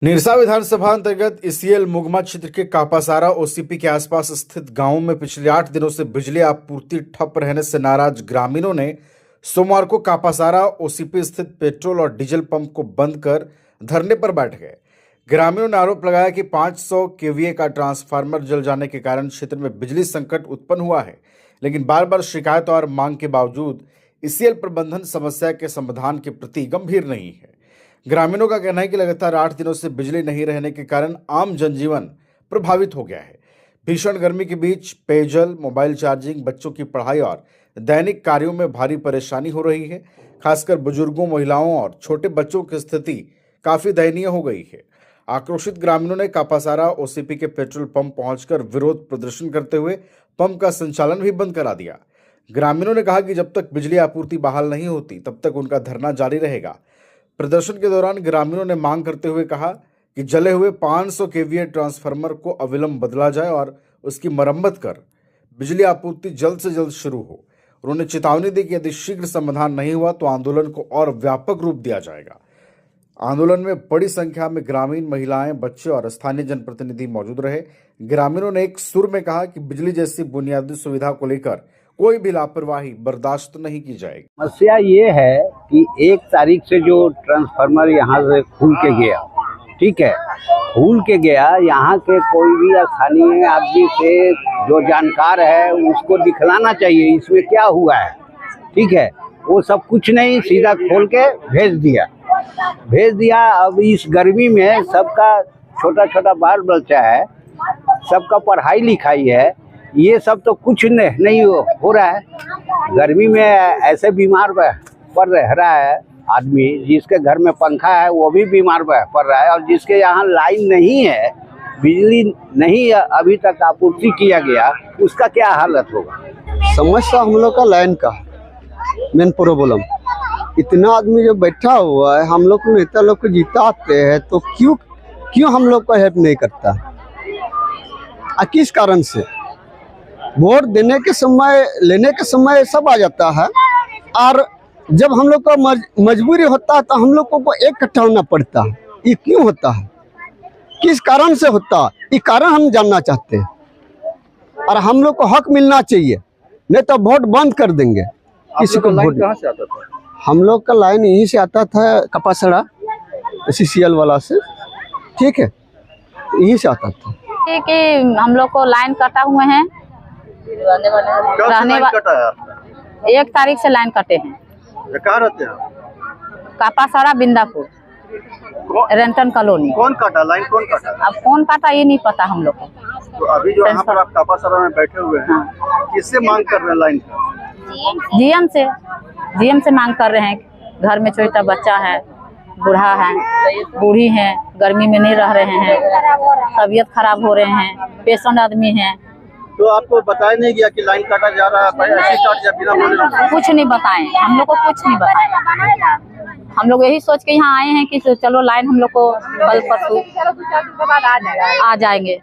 निरसा विधानसभा अंतर्गत इसीएल मुगमा क्षेत्र के कापासारा ओसीपी के आसपास स्थित गांवों में पिछले 8 दिनों से बिजली आपूर्ति ठप रहने से नाराज ग्रामीणों ने सोमवार को कापासारा ओसीपी स्थित पेट्रोल और डीजल पंप को बंद कर धरने पर बैठ गए। ग्रामीणों ने आरोप लगाया कि 500 केवीए का ट्रांसफार्मर जल जाने के कारण क्षेत्र में बिजली संकट उत्पन्न हुआ है, लेकिन बार बार शिकायत और मांग के बावजूद इसीएल प्रबंधन समस्या के समाधान के प्रति गंभीर नहीं है। ग्रामीणों का कहना है कि लगातार 8 दिनों से बिजली नहीं रहने के कारण आम जनजीवन प्रभावित हो गया है। भीषण गर्मी के बीच पेयजल, मोबाइल चार्जिंग, बच्चों की पढ़ाई और दैनिक कार्यों में भारी परेशानी हो रही है। खासकर बुजुर्गों, महिलाओं और छोटे बच्चों की स्थिति काफी दयनीय हो गई है। आक्रोशित ग्रामीणों ने कापासारा ओसीपी के पेट्रोल पंप पहुंचकर विरोध प्रदर्शन करते हुए पंप का संचालन भी बंद करा दिया। ग्रामीणों ने कहा कि जब तक बिजली आपूर्ति बहाल नहीं होती तब तक उनका धरना जारी रहेगा। प्रदर्शन के दौरान ग्रामीणों ने मांग करते हुए कहा कि जले हुए 500 केवीए ट्रांसफार्मर को अविलंब बदला जाए और उसकी मरम्मत कर बिजली आपूर्ति जल्द से जल्द शुरू हो। उन्होंने चेतावनी दी कि यदि शीघ्र समाधान नहीं हुआ तो आंदोलन को और व्यापक रूप दिया जाएगा। आंदोलन में बड़ी संख्या में ग्रामीण, महिलाएं, बच्चे और स्थानीय जनप्रतिनिधि मौजूद रहे। ग्रामीणों ने एक सुर में कहा कि बिजली जैसी बुनियादी सुविधा को लेकर कोई भी लापरवाही बर्दाश्त नहीं की जाएगी। समस्या ये है कि 1 तारीख से जो ट्रांसफार्मर यहाँ से खुल के गया, ठीक है, खुल के गया, यहाँ के कोई भी स्थानीय आदमी से जो जानकार है उसको दिखलाना चाहिए इसमें क्या हुआ है, ठीक है। वो सब कुछ नहीं, सीधा खोल के भेज दिया। अब इस गर्मी में सबका छोटा छोटा बाल बच्चा है, सबका पढ़ाई लिखाई है, ये सब तो कुछ नहीं हो रहा है। गर्मी में ऐसे बीमार पड़ रहा है आदमी, जिसके घर में पंखा है वो भी बीमार पड़ रहा है, और जिसके यहाँ लाइन नहीं है, बिजली नहीं अभी तक आपूर्ति किया गया, उसका क्या हालत होगा। समस्या हम लोग का लाइन का मेन प्रॉब्लम। इतना आदमी जो बैठा हुआ है, हम लोग नेता लोग को जिताते हैं तो क्यों हम लोग को हेल्प नहीं करता, किस कारण से। वोट देने के समय, लेने के समय सब आ जाता है, और जब हम लोग का मजबूरी होता है तो हम लोग को इकट्ठा होना पड़ता है। ये क्यों होता है, किस कारण से होता है, ये कारण हम जानना चाहते हैं, और हम लोग को हक मिलना चाहिए, नहीं तो वोट बंद कर देंगे। किसी को वोट कहाँ से आता था? हम लोग का लाइन यहीं से आता था, कपासड़ा सीसीएल वाला से, ठीक है, यहीं से आता था। कि हम लोग को लाइन कटा हुए हैं, रहने कटा है आपका? 1 तारीख से लाइन कटे हैं। कहाँ रहते हैं? कापासारा बिंदापुर रेंटन कॉलोनी। कौन काटा लाइन, कौन काटा? अब कौन काटा ये नहीं पता हम लोग को। तो अभी जो यहाँ पर आप कापासारा में बैठे हुए हैं, किससे मांग कर रहे हैं लाइन का? जीएम से मांग कर रहे हैं। घर में छोटा बच्चा है, बूढ़ा है, बूढ़ी है, गर्मी में नहीं रह रहे हैं, तबीयत खराब हो रहे हैं, पेशेंट आदमी हैं। तो आपको बताया नहीं गया कि लाइन काटा जा रहा है, ऐसे काट या बिना बोले? कुछ नहीं बताए हम लोग को, कुछ नहीं बताए। हम लोग यही सोच के यहाँ आए हैं कि चलो लाइन हम लोग को कल परसों आ जाएंगे।